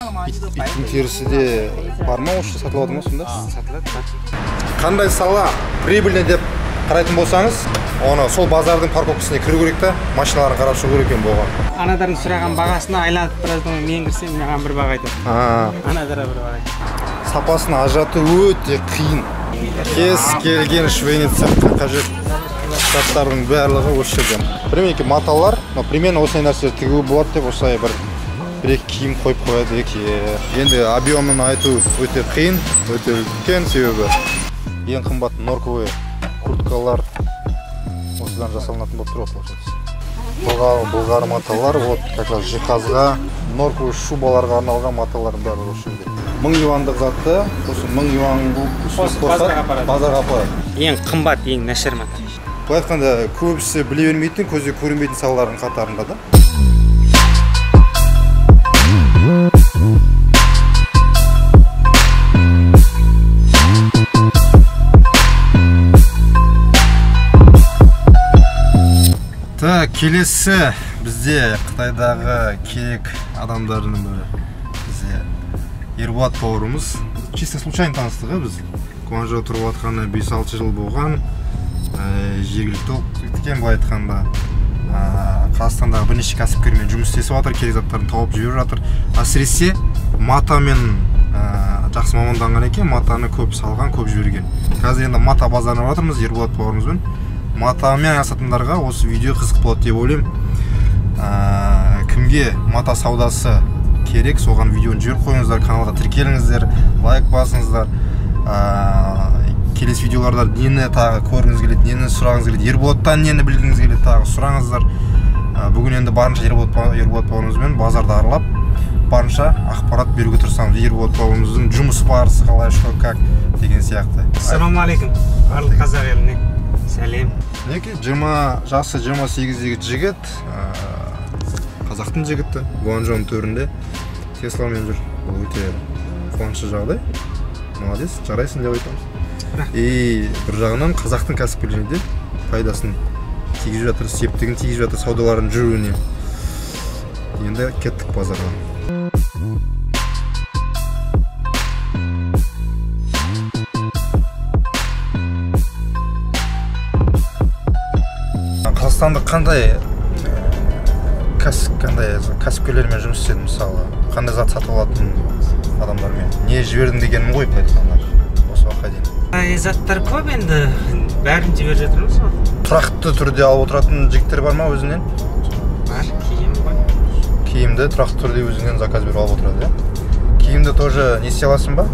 Иттің терісі де бар ма осы сатылады ма сонда? Сатылады. Қандай сала прибыльный деп қарайтын болсаңыз, оны сол базардың парковкасына кіру керек та, машиналарын қарап шығу керек екен болған. Анадардың сұраған бағасына айланып біраздан мен кірсем, маған бір баға айтады. Анадара бір баға айтады. Сапасын ажырату өте қиын. Кез келген швейный цехқа қажет заттардың барлығы осы жерден. Примерно маталар, примерно осындай нәрсе тігуі болады деп осылай бір-екі киім қойып қояды екен. Енді объемын айту өте қиын, өте үлкен себебі ең қымбат норковый курткалар осыдан жасалынатын болып тұрады. Бұлғар маталар, вот как раз жиһазға, норковый шубаларға арналған маталардың бәрі осы жерде. 1000 юандық затты, осы 1000 юан базарға апарады. Ең қымбат, ең нашар мата. Былай айтқанда көбісі біле бермейтін, көзге көрінбейтін салалардың қатарында да. Келесі бізде Қытайдағы керек адамдарының бірі бізде Ерболат бауырымыз. Чисто случайно таныстық біз. Гуанчжоу тұрып атқанына 5-6 жыл болған. Жергілікті екен былай айтқанда. Қазақстандағы бірнеше кәсіпкермен жұмыс істесіп жатыр, керек заттарын тауып жіберіп жатыр. Әсіресе матамен жақсы маманданған екен, матаны көп салған, көп жіберген. Қазір енді мата базарына жатырмыз Ерболат бауырымызбен. Матамен айналысатындарға осы видео қызық болады деп ойлаймын. Кімге мата саудасы керек, соған видеоны жіберіп қойыңыздар, каналға тіркеліңіздер, лайк басыңыздар. Келесі видеоларда нені тағы көргіңіз келеді, нені сұрағыңыз келеді, Ерболаттан нені білгіңіз келеді, тағы сұраңыздар. Бүгін енді барынша Ерболат бауырымызбен базарды аралап, барынша ақпарат беруге тырысамыз. Ерболат бауырымыздың жұмыс барысы қалай, что, как деген сияқты. Ассалаумағалейкум, барлық қазақ еліне сәлем. Неке, жасы 28-дегі жігіт, қазақтың жігіті, Гуанчжоудың төрінде Тесламен жүр. Бұл өте қуанышты жағдай. Молодец, жарайсың деп айтамыз. И бір жағынан қазақтың кәсіпкерлеріне де пайдасын тигізіп жатыр, септігін тигізіп жатыр саудалардың жүруіне. Енді кеттік базарға. Қазақстанда қандай кәсіпкерлермен жұмыс істедің мысалы? Қандай зат сатып алатын адамдармен? Не жібердің дегенім ғой былай айтқанда осы уақытқа дейін? Заттар көп енді, бәрін жіберіп жатырмыз ғой. Тұрақты түрде алып отыратын жігіттер бар ма өзінен? Бар, киім бар. Киімді тұрақты түрде өзінен заказ беріп алып отырады, иә? Киімді тоже не істей аласың ба?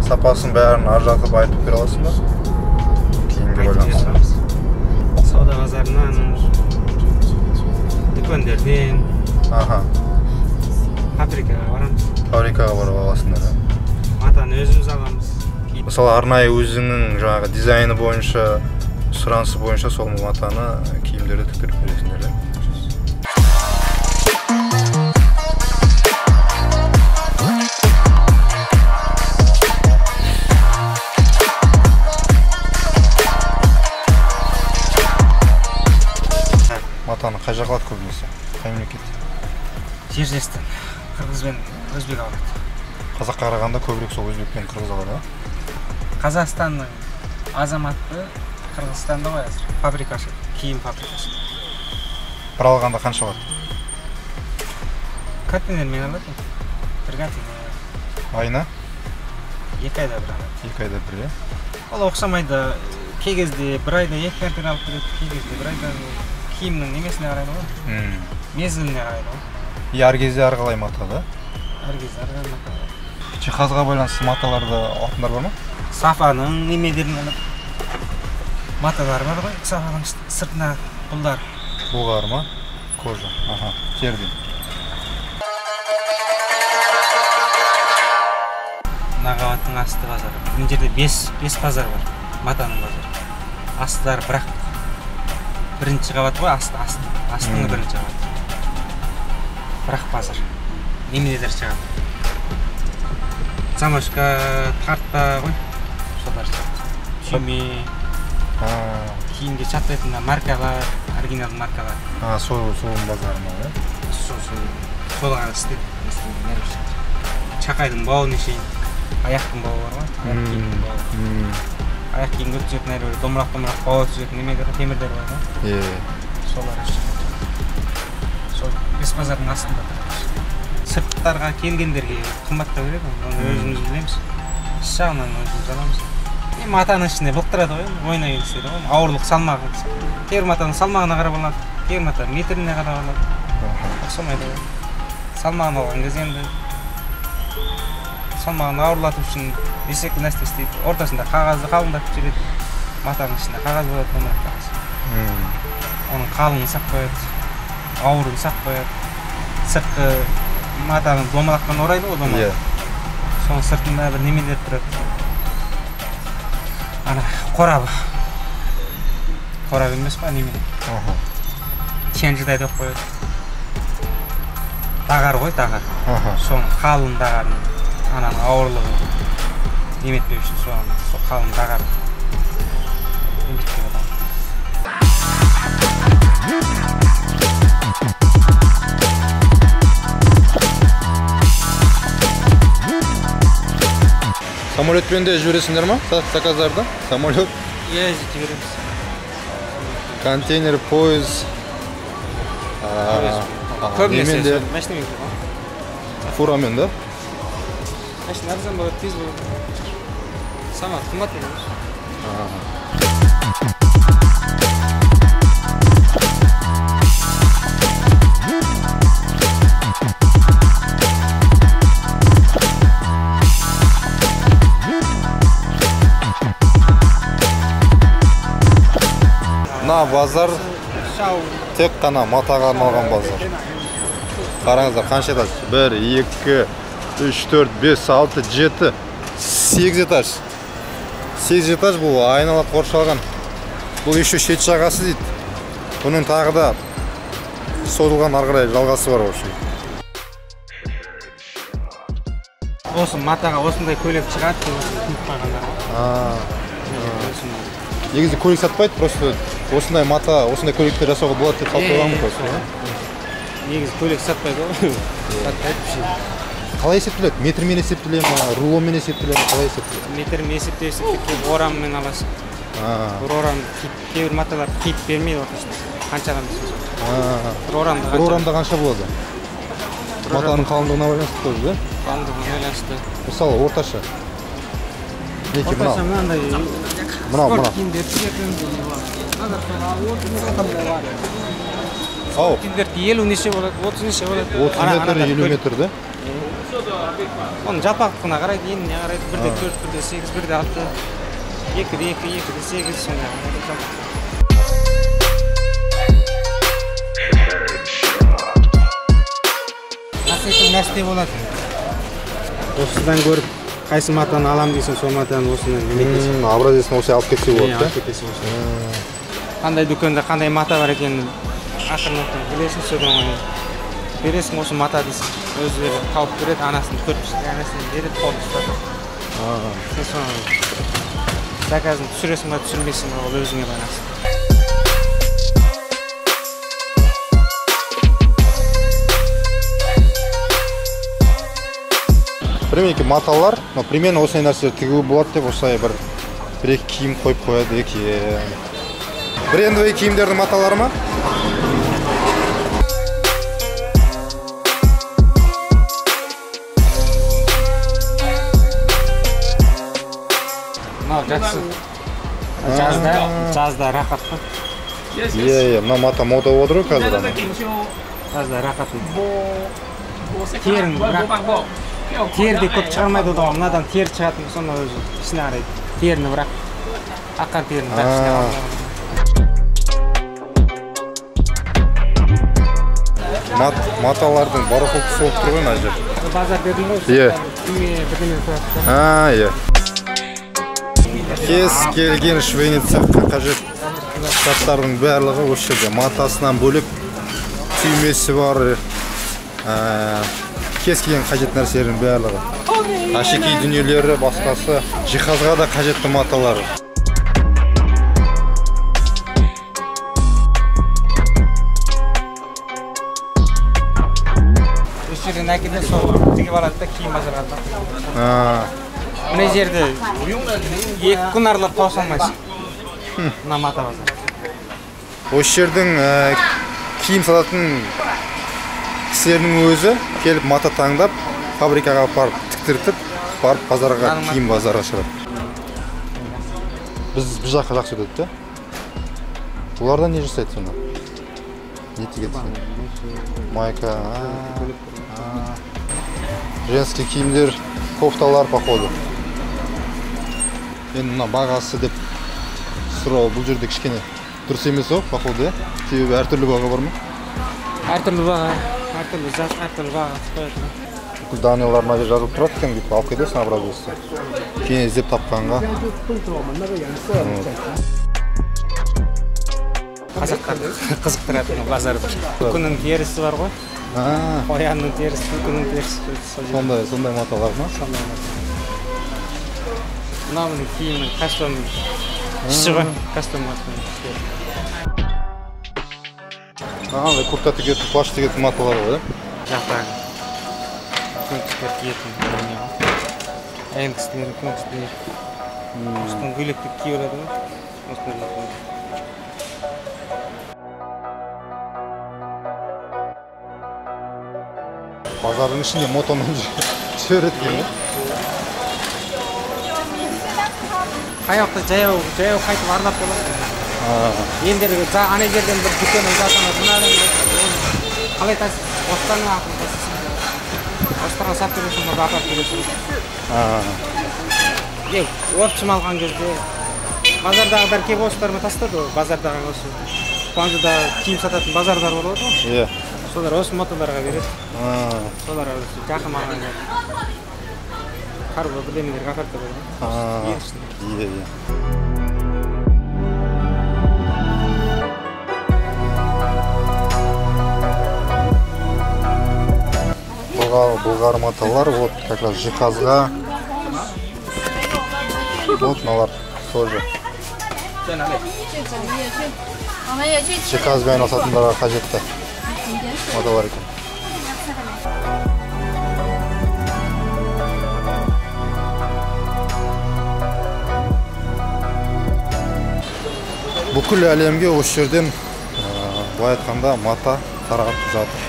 Сапасын бәрін ажыратып айтып бере аласың ба? Киімге байланысты. Сауда базарынан, дүкендерден, фабрикаға барамыз. Фабрикаға барып аласыңдар, матаны өзіміз аламыз. Мысалы арнайы өзінің жаңағы дизайны бойынша, сұранысы бойынша сол матаны киімдерді тіктіріп бересіңдер. Матаны қай жаққа алады көбінесе? Қай мемлекет? Жер-жестен, қырғыз бен өзбек алады. Қазаққа қарағанда көбірек сол өзбек пен қырғыз алады, Қазақстанның азаматы Қырғызстанда ғой әзір. Фабрикасы, киім фабрикасы. Бір алғанда қанша алады? Контейнермен алады. Бір контейнер. Айына? 2 айда бір алады. 2 айда бір, е? Ол оқсамайды. Кей кезде бір айда 2 контейнер алып береді, кей кезде бір айда киімнің немесіне қарайды ғой. Мезгіліне қарайды ғой. Әр кезде арғалай мата, да? Әр кезде арғалай мата. Жиһазға байланысты маталарды алтындар бар ма? Сафаның немедерін алып. Маталар бар ғой, сафаның сыртына бұлдар. Бұлғар ма? Кожа. Терден. Нағаваттың асты базары. Бұл жерде 5 базар бар. Матаның базары. Астылар бірақ бірінші қабат ғой, астыңы бірінші қабат. Бірақ базар. Немедер шығады. Замашқа, тартпа ғой, солар шығады. Түйме, киімге шаттайтын маркалар, оригинал маркалар. Соның базары ма, Сол ғана істеп, чакайдын бабына чейин аяктын бабы бар го. Аяк кийимдин бабы. Аяк кийимге өтүшөтүн ары бир домурак баба түзөтүн немелер, темирлер бар го. Солар Сол бес базардын астында. Сырттарга келгендерге кымбатта берет, аны өзүбүз билебиз. Иш жагынан өзүбүз алабыз. Матанын ичинде былтырады го, ойнай келсе го. Ауырлык салмагы. Кээ бир матанын салмагына карап алат, кээ бир мата метрине карап алат. Окшомойт го. Салмагын алган кезде энди салмагын ауырлатуу үчүн эсек нерсе истейт. Ортосунда кагазды калыңдатып жиберет. Матанын ичинде кагаз болот, домурак кагаз. Анын калыңын сап коет, ауырын сап коет. Сырткы матаны домуракпен орайды го, домурак. Сонун сыртында бир немелер турат. Ана корабы. Корабы эмес па, неме? Ченжидай деп коет. Дагар ғой, дагар. Сонун калың дагарын, анан ауырлыгы неметпеш үчүн сол калың дагар. Эмгектеп атам. Самолетпен де жібересіңдер ма? Заказдарды? Самолет? Иә, жібереміз. Контейнер, пойыз. Көбінесе машинамен келеді. Фурамен, да? Машина арзан болады, тез болады. Сама қымбат болады. Мына базар тек қана матаға арналған базар. Қараңыздар, қанша этаж? 1, 2, 3, 4, 5, 6, 7, 8 этаж. 8 этаж бұл айнала қоршалған. Бұл еще шет жағасы дейді. Бұның тағы да созылған ары қарай жалғасы бар вообще. Осы матаға осындай көйлек шығады деп киіп қойғандар. Негізі көйлек сатпайды, просто осындай мата, осындай көйлектер жасауға болады деп салып қойған просто. Негізі көйлек сатпайды ғой. Сатпайды бір şey. Қалай есептеледі? Метрмен есептеледі ме, рулонмен есептеледі ме, қалай есептеледі? Метрмен есептеледі, ораммен аласың. Бір орамды кейбір маталар киіп бермейді ортасында. Қаншадан дейсің? Бір орамда қанша болады? Матаның қалыңдығына байланысты тоже, да? Қалыңдығына байланысты. Мысалы, орташа. Орташа мынандай. Мынау. Ау. Киімдерді 50 неше болады, 30 неше болады. 30 метр, 50 метр, да? Оның жалпақтығына қарайды, еніне қарайды. 1-де 4, 1-де 8, 1-де 6, 2-де 2, 2-де 8, сондай жалпақ. Насетің нәрсте болады. Осыдан көріп, қайсы матаны алам дейсің, сол матаны осыны неметесің. Образецін осы алып кетсе болады, да? Алып кетесің осы. Қандай дүкенде қандай мата бар екенін ақырын білесің, содан оңай. Бересің осы мата дейсің. Өздері тауып береді, анасын көрпішті, анасын береді, қолды ұстатып. Сен соны заказын түсіресің ба, түсірмейсің ба, ол өзіңе байланысты. Примерно маталар, но примерно осындай нәрселер тігуге болады деп осылай бір-екі киім қойып қояды екен. Брендовый киімдердің маталары ма? Мынау жақсы. Жазда рақат қой. Иә, мына мата мода болып отыр ғой қазір. Жазда рақат. Терің бірақ. Терді көп шығармайды одан, мынадан тер шығатын, сонда өзі ішіне қарайды. Теріні бірақ, аққан теріні бірақ ішіне қарайды. Маталардың барахолкасы болып тұр ғой мына жер. Базар бердің ғой? Иә. Бірдеме тұрады. Иә. Кез келген швейный цехқа қажет заттардың барлығы осы жерде. Матасынан бөлек түймесі бар. Кез келген қажет нәрселердің барлығы. Ашекей дүниелері, басқасы, жиһазға да қажетті маталар. Осы жерден Мен әкеден сол тігіп алады да киім базарға. Мына жерде 2 күн аралап тауыса алмайсың. Мына мата базар. Осы жердің киім сататын кісілердің өзі келіп мата таңдап, фабрикаға барып тіктіртіп, барып базарға киім базарға шығарады. Біз бұл жаққа жақсы өтеді да? Олардан не жасайды сонда? Не тігеді? Майка, женский киімдер, кофталар походу. Енді мына бағасы деп сұрау бұл жерде кішкене дұрыс емес о, походу, себебі әртүрлі баға бар ма? Әртүрлі баға, әртүрлі зат, әртүрлі баға қояды. Бүкіл данелар мына жер жазылып тұрады екен, бүйтіп алып кетесің образоваться. Кейін іздеп тапқанға. Қазақтарды қызықтыратын базар бір. Күннің терісі бар ғой. Қоянның терісі, күннің терісі. Сондай маталар ма? Сондай маталар. Мынау киімнің костюм іші ғой, костюм маталар. Куртка тігетін, плащ тігетін маталар ғой, да? Жақтағы. Күн кісілер киетін. Әйін кісілер, күн кісілер. Үстін көйлекті кие олады ғой. Осындай маталар. Базардың ішінде мотомен жүреді екен, Қаяқта жаяу қайтып арлап болады. Ендерге ана жерден бір дүкеннің затына мынадан қалай тасып, останның ақын тасысын. Остарға сап бересің, оны апарып бересің. Орчым алған кезде базардағы бәр кеп остарыма тастады ғой, базардағы осы. Қуанжыда киім сататын базардар болады ғой. Солар осы мотоларға береді. Солар жақын маған келеді. Қаруға бірдемелерге апарып береді. Бұлғар маталар, вот как раз жиһазға. Вот мыналар тоже. Жиһазбен айналысатындарға қажетті маталар екен. Бүкіл әлемге осы жерден былай айтқанда мата тарап жатыр.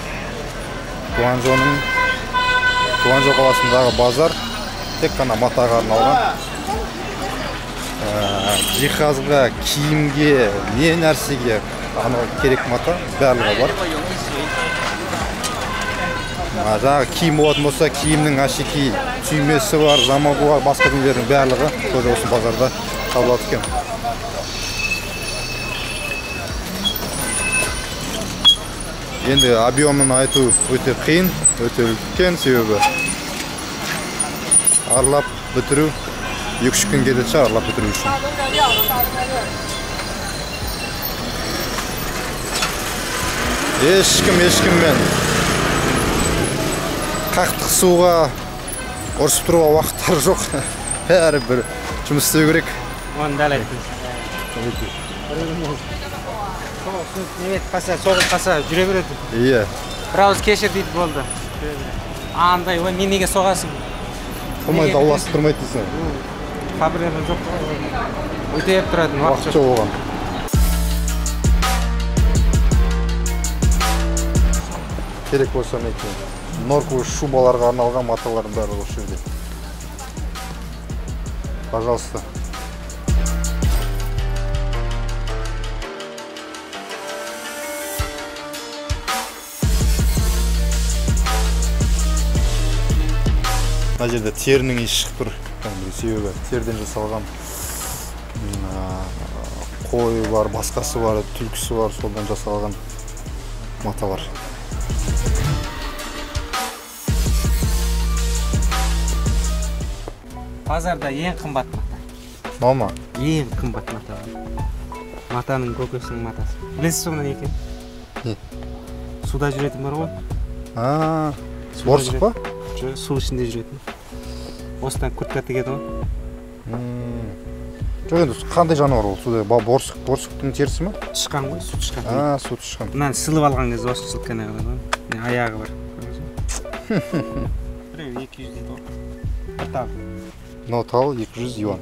Гуанчжоу қаласындағы базар тек қана матаға арналған. Жиһазға, киімге, не нәрсеге керек мата барлығы бар. Жаңағы киім болатын болса, киімнің ашеки түймесі бар, замагы бар, басқа дүниелердің барлығы тоже осы базарда табылады екен. Енді объемын айту өте қиын, өте үлкен, себебі аралап бітіру 2-3 күн кетеді аралап бітіру үшін. Ешкіммен қақтықсуға, ұрысып тұруға уақыттары жоқ. Бәрі бір жұмыс істеу керек. Оны дәл айттыңыз. Соғып қаса жүре береді. Иә. Бір ауыз кешір дейді болды. Андай, мен неге соғасың? Қылмайды, ауласып тұрмайды дейсің. Фабрикада жоқ. Өтеп тұратын уақыт жоқ оған. Керек болса неке. Норковый шубаларға арналған маталардың бәрі осы жерде. Пожалуйста. Мына жерде терінің иісі шығып тұр. Себебі терден жасалған қой бар, басқасы бар, түлкісі бар, солдан жасалған маталар. Базарда ең қымбат мата. Мама? Ең қымбат мата. Матаның көкесінің матасы. Білесіз соны екен? Не? Суда жүретін бар ғой? Борсық па? Су ішінде жүретін. Осыдан куртка тігеді ғой? Жоқ енді қандай жануар ол? Суда борсықтың терісі ме? Тышқан ғой, су тышқан. Су тышқан. Мынаны сылып алған кезде осы сылып қана қалады ғой. Аяғы бар. Біреу 200 дейді ғой. Bir tane. Мынау тал 200 юан.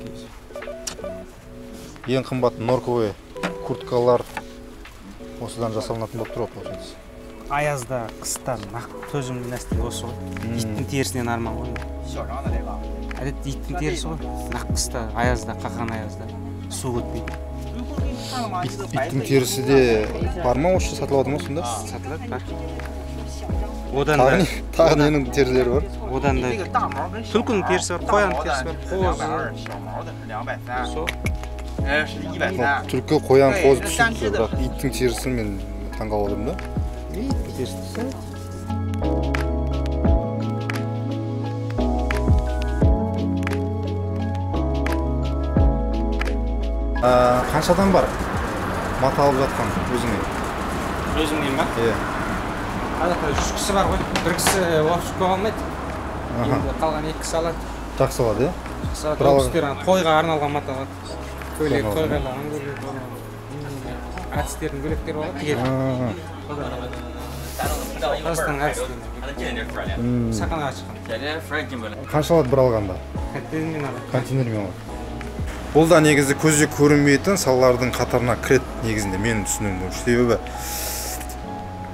Ең қымбат норковый курткалар осыдан жасалынатын болып тұрады получается. Аязда, қыста төзімді нәрсе осы ғой. Иттің терісінен арман ғой. Әдетте иттің терісі ғой. Қыста, аязда, қақан аязда су өтпейді. Иттің терісі де бар ма осы сатылады ма сонда? Сатылады, бар. Одан да тағы ненің терілері бар? Одан да түлкінің терісі бар, қоянның терісі бар, қозы. Түлкі қоян қозы түсіпті, бірақ иттің терісін мен таңғалып отырмын да. Иттің терісі. Қаншадан бар мата алып жатқан өзіңе? Өзіңнен ба? Иә. Адақта 3 кісі бар ғой. Bir кісі уақыт қалмайды. Енді қалған 2 кісі алады. Жақсы алады, иә? Жақсы алады. Өкістер тойға арналған мата алады. Көйлек, тойға арналған көйлек. Әдістердің көйлектері болады. Тігеді. Қазақстанның әдістерін. Сақанаға шыққан. Қанша алады бір алғанда? Контейнермен алады. Контейнермен алады. Бұл да негізі көзге көрінбейтін салалардың қатарына кіреді негізінде менің түсінігім. Себебі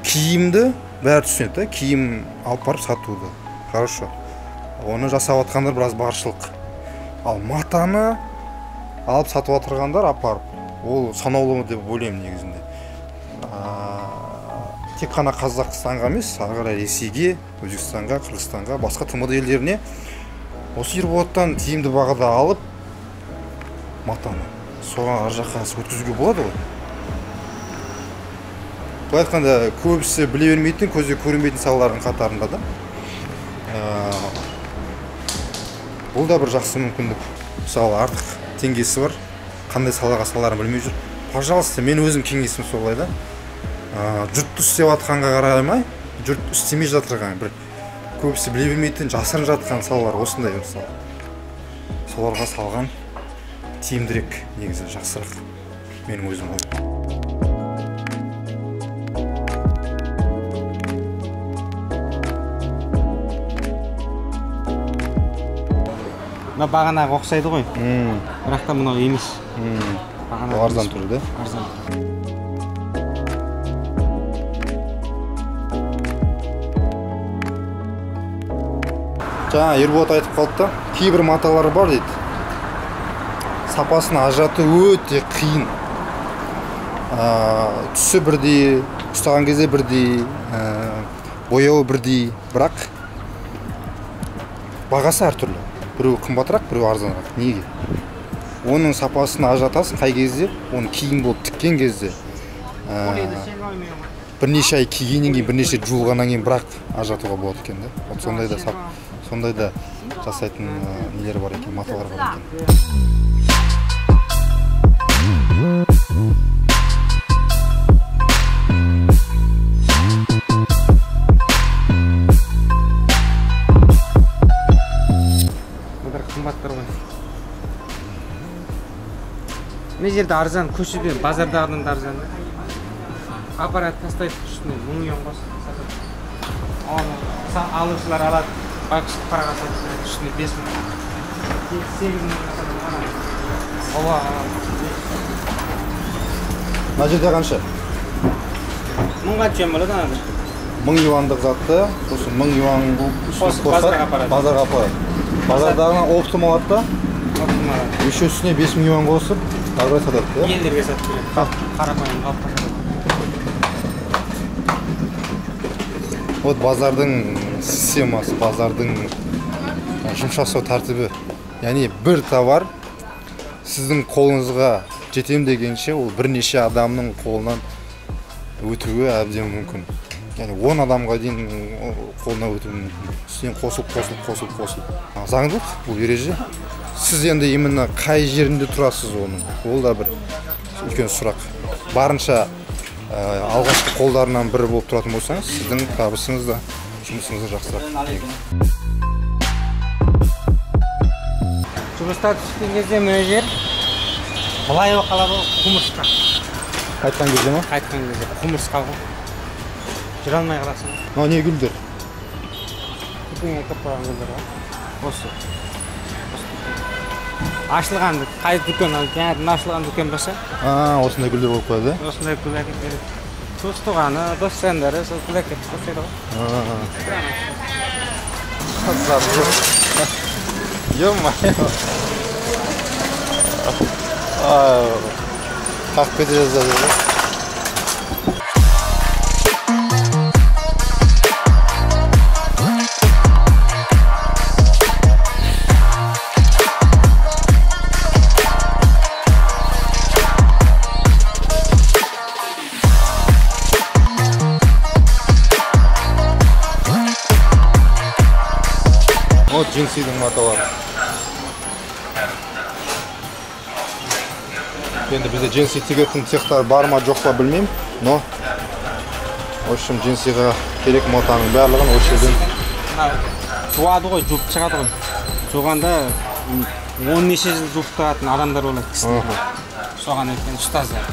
киімді бәрі түсінеді, киім алып барып сатуды. Хорошо. Оны жасап жатқандар біраз баршылық. Ал матаны алып сатып отырғандар апарып, ол санаулы деп ойлаймын негізінде. Тек қана Қазақстанға емес, ары қарай Ресейге, Өзбекстанға, Қырғызстанға, басқа тмд елдеріне осы ерболаттан тиімді бағада алып матаны соған ар жаққа өткізуге болады ғой. Былай айтқанда көбісі біле бермейтін, көзге көрінбейтін салалардың қатарында да. Бұл да бір жақсы мүмкіндік. Мысалы артық теңгесі бар, қандай салаға саларын білмей жүр. Пожалуйста, мен өзім кеңесім солай да. Жұрт істеп жатқанға қарамай, жұрт істемей жатырған бір көбісі біле бермейтін, жасырын жатқан салалар осындай мысалы. Соларға салған тиімдірек, негізі жақсырақ менің өзім ойым. Мына бағанағы ұқсайды ғой. Бірақ та мынау емес. Арзан түрі да? Арзан. Жаңа Ерболат айтып қалды да, кейбір маталар бар дейді. Сапасын ажырату өте қиын. Түсі бірдей, ұстаған кезде бірдей, бояуы бірдей, бірақ бағасы әртүрлі. Біреу қымбатырақ, біреу арзанырақ. Неге? Оның сапасын ажыратасың қай кезде, оны киім болып тіккен кезде. Бірнеше ай кигеннен кейін, бірнеше жуылғаннан кейін бірақ ажыратуға болады екен да. Сондай да жасайтын нелер бар екен, маталар бар екен. Қымбаттар ғой. Мына жерде арзан, көшеде, базардағыдан да арзан. Аппарат тастайды үстіне 1000 юан қосып сатады. Алушылар алады, бақшық параға сатады, үстіне 5000. 8000 сатады. Ова алады. Мына жерде қанша? 1000 юан болады ана. 1000 юандық затты, осы 1000 юан базарға апарады. Базардағынан оптым алады да, еще үстіне 5000 юан қосып, ағырай сатады. Елдерге сатып береді. Қарапайым қалыпқа сатады. Вот базардың системасы, базардың жұмыс жасау тәртібі. Яғни бір товар сіздің қолыңызға жетем дегенше, ол бірнеше адамның қолынан өтуге әбден мүмкін. Яғни 10 адамға дейін қолына өтуі мүмкін. Үстінен қосылып. Заңдылық, бұл ереже. Сіз енді именно қай жерінде тұрасыз оның? Ол да бір үлкен сұрақ. Барынша алғашқы қолдарынан бірі болып тұратын болсаңыз, сіздің табысыңыз да, жұмысыңыз да жақсырақ. Жұмыста түскен кезде мына жер былай қалады ғой, құмырсқа. Қайтқан кезде ма? Қайтқан кезде құмырсқа ғой. Жүре алмай қаласың. Мынау не гүлдер? кішкене көп қойған гүлдер бар. Осы. Ашылған қай дүкен, жаңадан ашылған дүкен болса. Осындай гүлдер болып қояды. Осындай гүл әкеліп береді. Туыс-туғаны, дос-жандары сол гүл әкеліп қойды ғой. Ё-моё. Қақып кете жаздады. Вот джинсидің маталары. Енді бізде джинси тігетін цехтар бар ма жоқ па білмеймін, но в общем джинсиға керек матаның барлығын осы жерден жуады ғой, жуып шығады ғой. Жуғанда 10 неше жыл жуып тұратын адамдар болады кісілер. Соған өткен ұстаздар.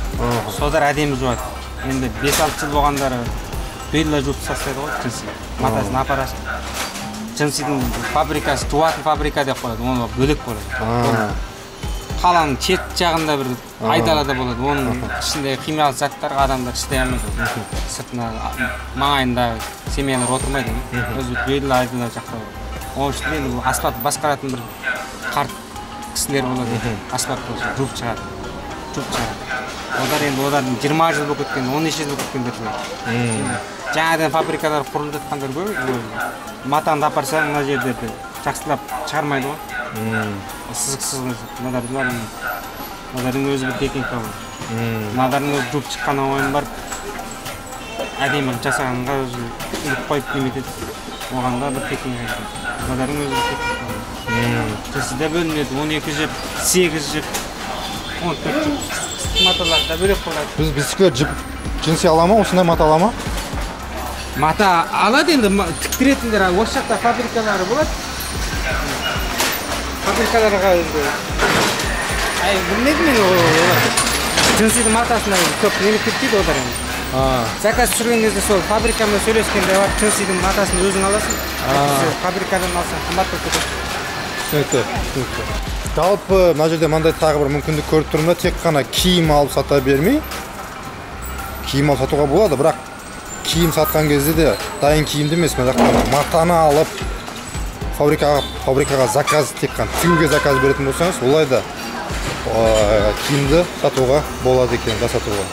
Содар әдемі жуады. Енді 5-6 жыл болғандары белла жуып тастайды ғой джинси. Матасын апарасың. Джинсидің фабрикасы, жуатын фабрика деп қояды, оны бөлек болады. Қаланың шет жағында бір айдалада болады, оның ішінде химиялық заттар адамдар істей алмайды. Сыртына маңайында семьялар отырмайды. Өзі белгілі айдала жақта болады. Оның ішінде асфальт басқаратын бір қарт кісілер болады. Асфальт жуып шығады. Олар енді олардың 20 жыл болып кеткен, 10 жыл болып кеткен деді. Жаңадан фабрикалар құрылып жатқандар көп. Матаңды апарсаң, мына жерлерді жақсылап шығармайды ғой. Сызық-сызық мыналардың өзі бір техника бар. Мыналардың өзі жуып шыққан ойын бар. Әдемі жасағанға өзі үліп қойып неметеді. Оған да бір техника. Мыналардың өзі бір техника бар. Жесіде бөлінеді, 12 жіп, 8 жіп, 14 жіп. Маталар да бөлек болады. Біздікілер джинси ала ма, осындай мата ала ма? Мата алады енді, тіктіретіндер, осы жақта фабрикалары болады. Фабрикаларға енді білмедім мен олар. Джинсидің матасына көп немет кетпейді олар енді. Заказ түсірген кезде сол фабрикамен сөйлескенде бар, джинсидің матасын өзің аласың. Фабрикадан алсаң қымбат болып кетеді. Түсінікті. Жалпы мына жерде мынандай тағы бір мүмкіндік көріп тұрмын да, тек қана киім алып сата бермей, киім алып сатуға болады, бірақ киім сатқан кезде де дайын киімді емес, мына жақтан матаны алып фабрикаға заказ, тек қана тігуге заказ беретін болсаңыз, олай да киімді сатуға болады екен, жасатуға.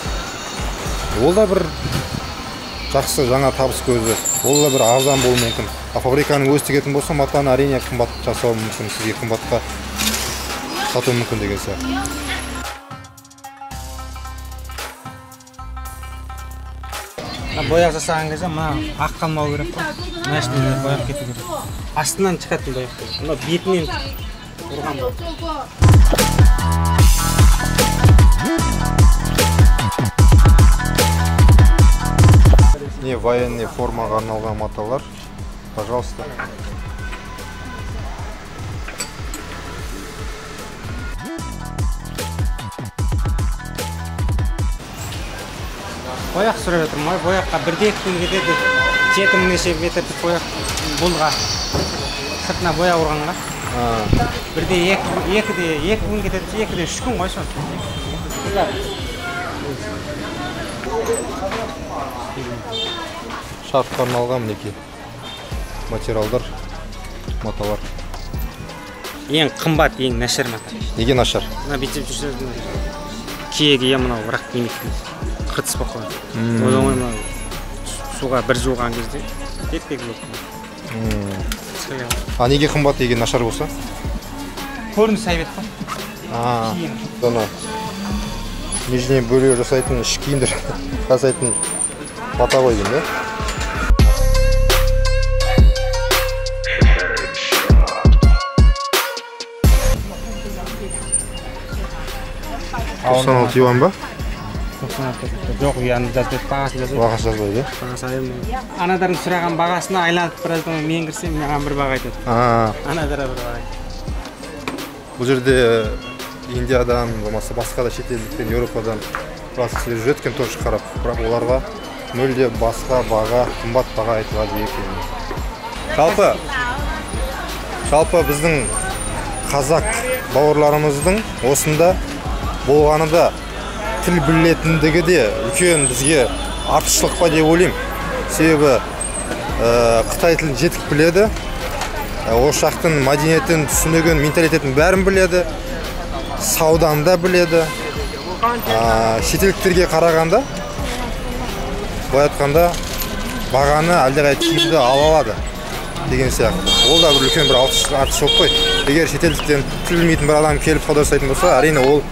Ол да бір жақсы жаңа табыс көзі, ол да бір арзан болуы мүмкін. Фабриканың өзі тігетін болса, матаны әрине қымбат жасауы мүмкін, сізге қымбатқа сатуы мүмкін деген сияқты. Бояқ жасаған кезде мына ақ қалмау керек қой. Мына ішінде бояқ кету керек. Астынан шығатын бояқ керек. Мына бетінен ұрған бояқ. Не военный формаға арналған маталар. Пожалуйста. Бояқ сұрап жатырмын ғой, бояққа 1-2 күн кетеді, 7 неше метрлік бояқ бұлға, сыртына бояқ ұрғанға. 1-2 күн кетеді, 2-3 күн ғой сол. Шартқа арналған мінекей материалдар, маталар. Ең қымбат, ең нашар мата. Неге нашар? Мына бүйтіп жүрсе, кие мынау бірақ демейтін. Қыртыс болып қалады. Одан суға бір жуған кезде кетпек болып қалады. Неге қымбат егер нашар болса? Көрініс әйбет қой. Нижнее бөлігі жасайтын, іш киімдер жасайтын мата ғой деймін, да? $96 юан ба? Жоқ, яғни жазбайды, бағасын жазбайды. Бағасы жазбайды, бағасы айырмайды. Анадардың сұраған бағасына айланып біраздан мен кірсем, маған бір баға айтады. Анадара бір баға айтады. Бұл жерде Индиядан, болмаса басқа да шетелдіктен, Еуропадан біраз кісілер жүреді екен тоже қарап, бірақ оларға мүлде басқа баға, қымбат баға айтылады екен. Жалпы Жалпы біздің қазақ бауырларымыздың осында болғаны да тіл білетіндігі де үлкен бізге артықшылық па деп ойлаймын. Себебі Қытай тілін жетік біледі. Осы жақтың мәдениетін, түсінігін, менталитетін бәрін біледі. Сауданы да біледі. Шетелдіктерге қарағанда, былай айтқанда, бағаны әлдеқайда тиімді ала алады деген сияқты. Ол да бір үлкен бір артықшылық қой. Егер шетелдіктен тіл білмейтін бір адам келіп сауда жасайтын болса, әрине ол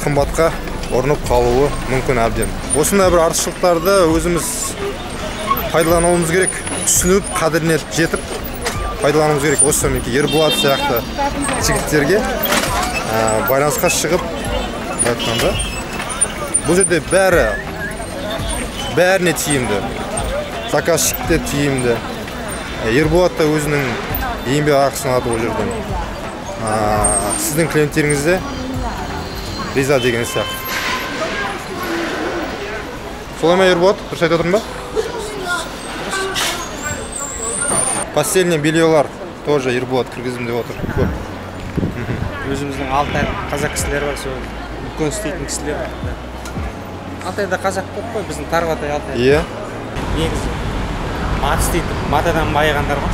қымбатқа ұрынып қалуы мүмкін әбден. Осындай бір артықшылықтарды өзіміз пайдалануымыз керек. Түсініп, қадіріне жетіп пайдалануымыз керек. Осы Ерболат сияқты жігіттерге байланысқа шығып айтқанда, бұл жерде бәріне тиімді. Заказчикте тиімді. Ерболат та өзінің еңбек ақысын алады ол жерден. Сіздің клиенттеріңізде риза деген сияқты. Солай ма, Ерболат? Дұрыс айтып отырмын ба? Постельный бельелар тоже Ерболат кіргізім деп отыр. Көп. Өзіміздің Алтай қазақ кісілер бар, сол үлкен істейтін кісілер бар. Алтайда қазақ көп қой, біздің Тарбағатай Алтай. Иә. Негізі мат істейді, матадан байығандар ғой.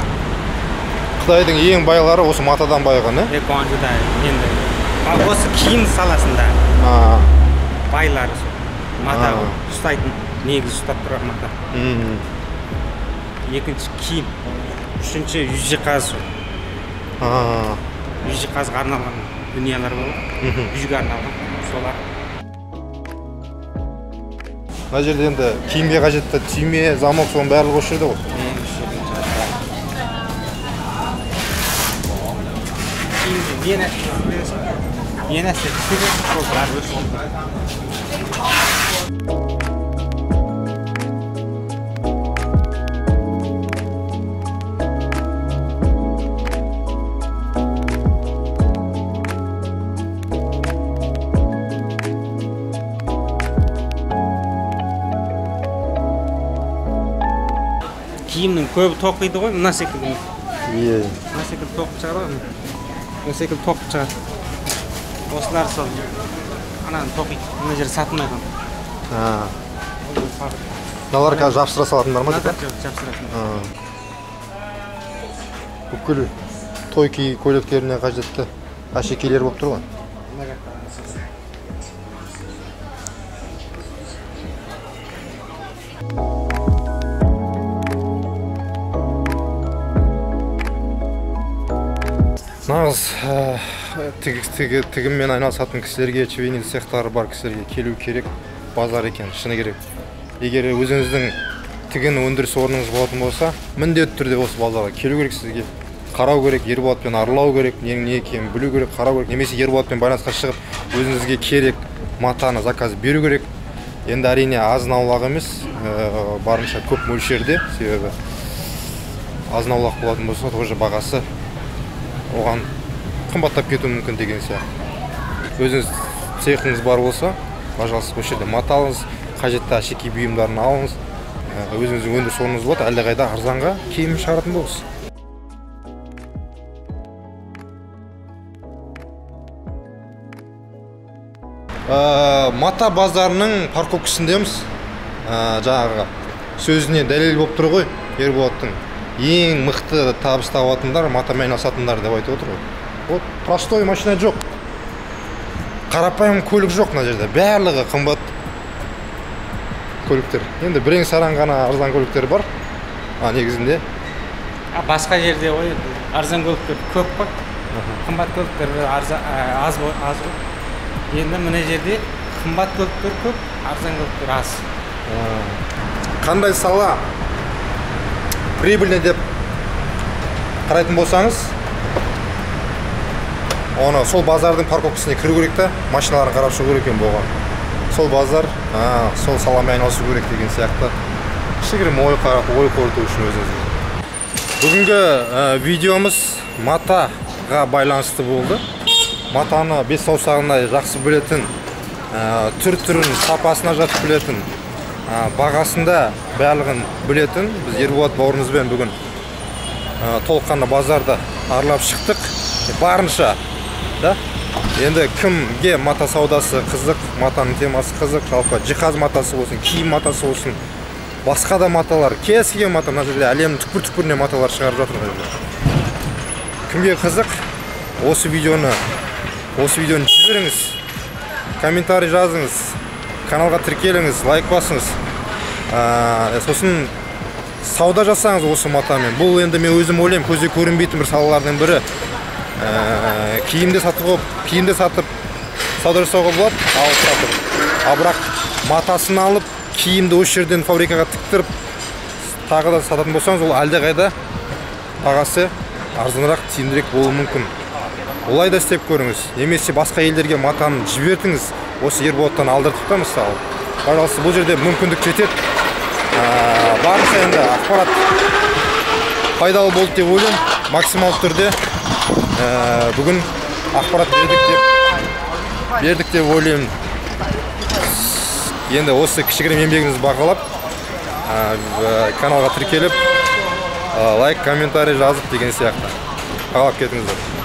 Қытайдың ең байлары осы матадан байыған, е? Екуанжыда енді. Осы киім саласында байлары сол. Мата ұстайтын, негізі ұстап тұрар мата. Екінші киім. Үшінші жүзжиһаз. Жүзжиһазға арналған дүниелер болады. Жүзге арналған солар. Мына жерде енді киімге қажетті түйме, замок, соның барлығы осы жерде ғой. Киімді не нәрсе істеген сол бәрі өсіп. Киімнің көбі тоқиды ғой, мына секілді. Иә. Мына секілді тоқып шығады ғой. Мына секілді тоқып шығады. Осылар сол. Ананы тоқиды. Мына жер сатылмайды. Мыналар қазір жапсыра салатындар ма? Жапсырасың. Бүкіл той көйлектеріне қажетті әшекейлер болып тұр ғой. Нағыз тігіммен айналысатын кісілерге, швейный цехтары бар кісілерге келу керек, базар екен, шыны керек. Егер өзіңіздің тігін өндіріс орныңыз болатын болса, міндетті түрде осы базарға келу керек сізге. Қарау керек, Ерболатпен аралау керек, ненің не екенін білу керек, қарау керек. Немесе Ерболатпен байланысқа шығып, өзіңізге керек матаны заказ беру керек. Енді әрине азын-аулақ емес, барынша көп мөлшерде, себебі азын-аулақ болатын болса, тоже бағасы оған қымбаттап кетуі мүмкін деген сияқты. Өзіңіз цехыңыз бар болса, пожалуйста, осы жерде мата алыңыз, қажетті әшекей бұйымдарын алыңыз. Өзіңіздің өндіріс орныңыз болады, әлдеқайда арзанға киім шығаратын болыңыз. Мата базарының парковкасындамыз. Жаңағы сөзіне дәлел болып тұр ғой, Ерболаттың. Ең мықты табыс табатындар, матамен айналысатындар деп айтып отыр ғой. Вот простой машина жоқ. Қарапайым көлік жоқ мына жерде. Барлығы қымбат көліктер. Енді бірең-саран ғана арзан көліктер бар. Негізінде. Басқа жерде ой, арзан көліктер көп қой. Қымбат көліктер аз ғой. Енді мына жерде қымбат көліктер көп, арзан көліктер аз. Қандай сала прибыльный деп қарайтын болсаңыз, оны сол базардың парковкасына кіру керек та, машиналарын қарап шығу керек екен болған. Сол базар, сол саламен айналысу керек деген сияқты. Кішігірім ой қорыту үшін өзіңізге. Бүгінгі видеомыз матаға байланысты болды. Матаны бес саусағына жақсы білетін, түр-түрін сапасына жатып білетін, бағасында барлығын білетін біз Ерболат бауырымызбен бүгін толыққанды базарда аралап шықтық барынша, да? Енді кімге мата саудасы қызық, матаның темасы қызық, жалпы жиһаз матасы болсын, киім матасы болсын, басқа да маталар, кез келген мата, мына жерде әлемнің түкпір-түкпіріне маталар шығарып жатыр. Кімге қызық, осы видеоны жіберіңіз, комментарий жазыңыз, каналға тіркеліңіз, лайк басыңыз. Сосын сауда жасаңыз осы матамен. Бұл енді мен өзім ойлаймын, көзге көрінбейтін бір салалардың бірі. Киімде сатып сауда жасауға болады, алып сатып. Бірақ матасын алып, киімді осы жерден фабрикаға тіктіріп, тағы да сататын болсаңыз, ол әлдеқайда бағасы арзанырақ, тиімдірек болуы мүмкін. Олай да істеп көріңіз. Немесе басқа елдерге матаны жібертіңіз. Осы Ерболаттан алдыртып та мысалы. Пожалуйста, бұл жерде мүмкіндік жетеді. Барынша енді ақпарат пайдалы болды деп ойлаймын. Максимал түрде бүгін ақпарат бердік деп ойлаймын. Енді осы кішігірім еңбегімізді бағалап, каналға тіркеліп, лайк, комментарий жазып деген сияқты. Қалап кетіңіздер.